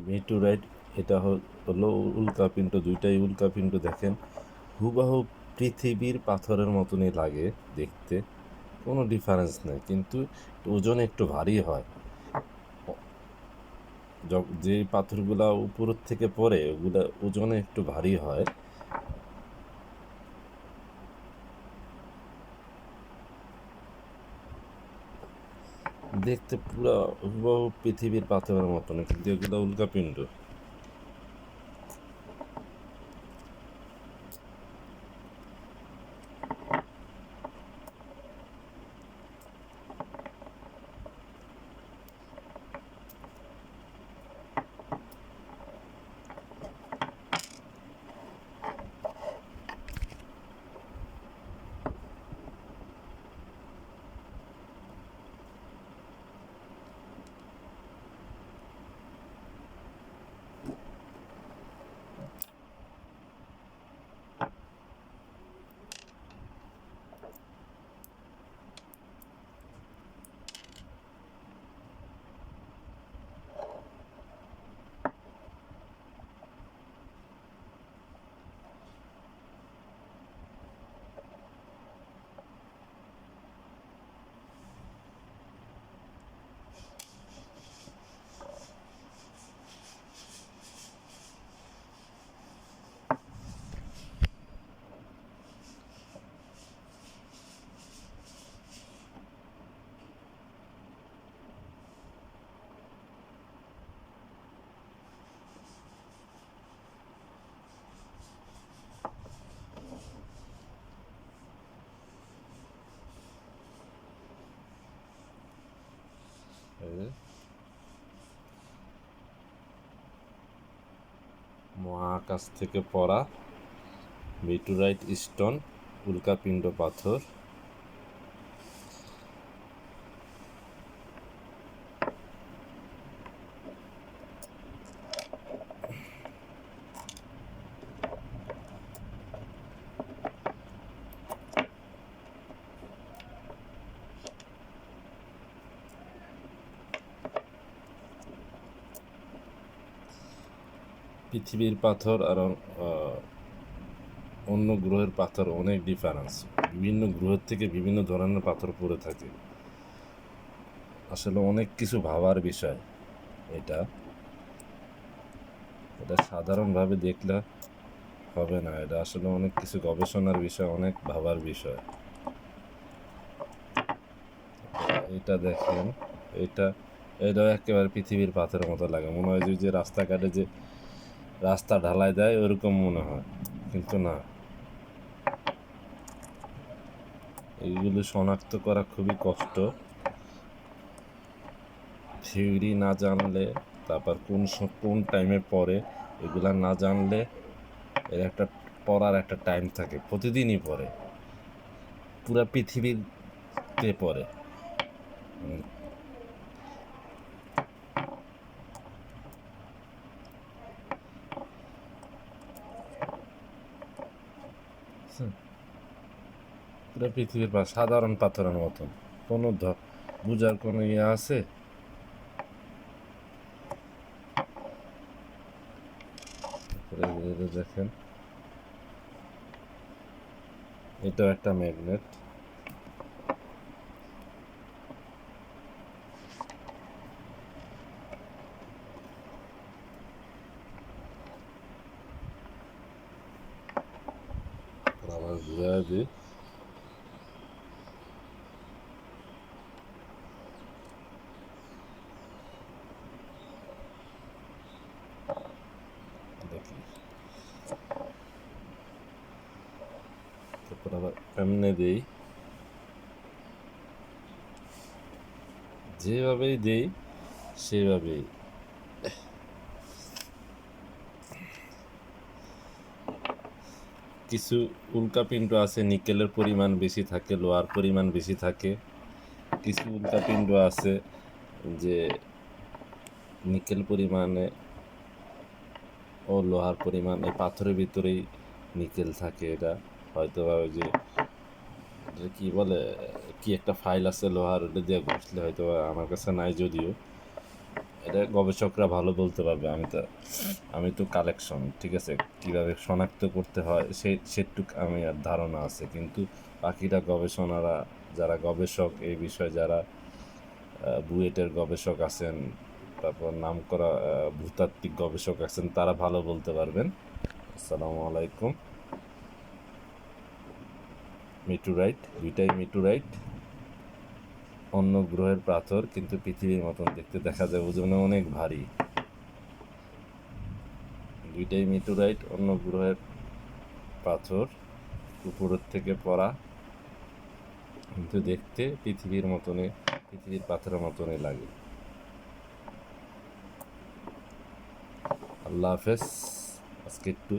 মেটোরাইট, এটা হলো উল্কাপিণ্ড, দুইটাই উল্কাপিণ্ড। দেখেন হুবাহু পৃথিবীর পাথরের মতনই লাগে দেখতে, কোনো ডিফারেন্স নেই, কিন্তু ওজনে একটু ভারী হয়। যে পাথরগুলা উপর থেকে পড়ে ওগুলা ওজনে একটু ভারী হয়। দেখতে পুরো হুবহু পৃথিবীর পাথরের মতন, কিন্তু এগুলো উল্কাপিণ্ড। মহাকাশ থেকে পড়া মেটোরাইট স্টোন, উল্কাপিণ্ড পাথর। পৃথিবীর পাথর আর অন্য গ্রহের পাথর অনেক ডিফারেন্স। বিভিন্ন গ্রহের থেকে বিভিন্ন ধরনের পাথর পড়ে থাকে। আসলে অনেক কিছু ভাবার বিষয়। এটা এটা সাধারণভাবে দেখলে হবে না, এটা আসলে অনেক কিছু গবেষণার বিষয়, অনেক ভাবার বিষয়। এটা দেখেন, এটা এটাও একেবারে পৃথিবীর পাথরের মতো লাগে, মনে হয় যে রাস্তাঘাটে যে রাস্তা ঢালাই দেয় ওরকম মনে হয়, কিন্তু না। এইগুলো শনাক্ত করা খুবই কষ্ট। থিওরি না জানলে, তারপর কোন টাইমে পড়ে এগুলা না জানলে, এর একটা পড়ার একটা টাইম থাকে, প্রতিদিনই পড়ে, পুরা পৃথিবীতে পড়ে। পুরা পৃথিবীর সাধারণ পাথরের মতন, কোনো বুঝার কোনো ইয়ে আছে? দেখেন, এটাও একটা ম্যাগনেট। আবার ঘুরে দিই। দেখি, তারপর আবার এমনি দিই, যেভাবেই দিই সেভাবেই। কিছু উল্কাপিণ্ড আছে নিকেলের পরিমাণ বেশি থাকে, লোহার পরিমাণ বেশি থাকে। কিছু উল্কাপিণ্ড আছে যে নিকেল পরিমাণে ও লোহার পরিমাণ, এই পাথরের ভিতরেই নিকেল থাকে। এটা হয়তো যে কি বলে, কি একটা ফাইল আছে লোহার, ওটা দিয়ে ঘষলে হয়তো, আমার কাছে নাই যদিও, এটা গবেষকরা ভালো বলতে পারবে, আমি তো কালেকশন, ঠিক আছে, কীভাবে শনাক্ত করতে হয় সেটুক আমি আর ধারণা আছে, কিন্তু বাকিরা গবেষণারা, যারা গবেষক এই বিষয়ে, যারা বুয়েটের গবেষক আছেন, তারপর নামকরা ভূতাত্ত্বিক গবেষক আছেন, তারা ভালো বলতে পারবেন। আসসালামু আলাইকুম। মিটুরাইট, দুইটাই মিটুরাইট, অন্য গ্রহের পাথর, কিন্তু পৃথিবীর মতন দেখতে দেখা যায়, ওজনে অনেক ভারী। দুইটাই মিটুরাইট, অন্য গ্রহের পাথর, উপরের থেকে পড়া, কিন্তু দেখতে পৃথিবীর পাথরের মতনই লাগে। আল্লাহ হাফেজ। আজকে একটু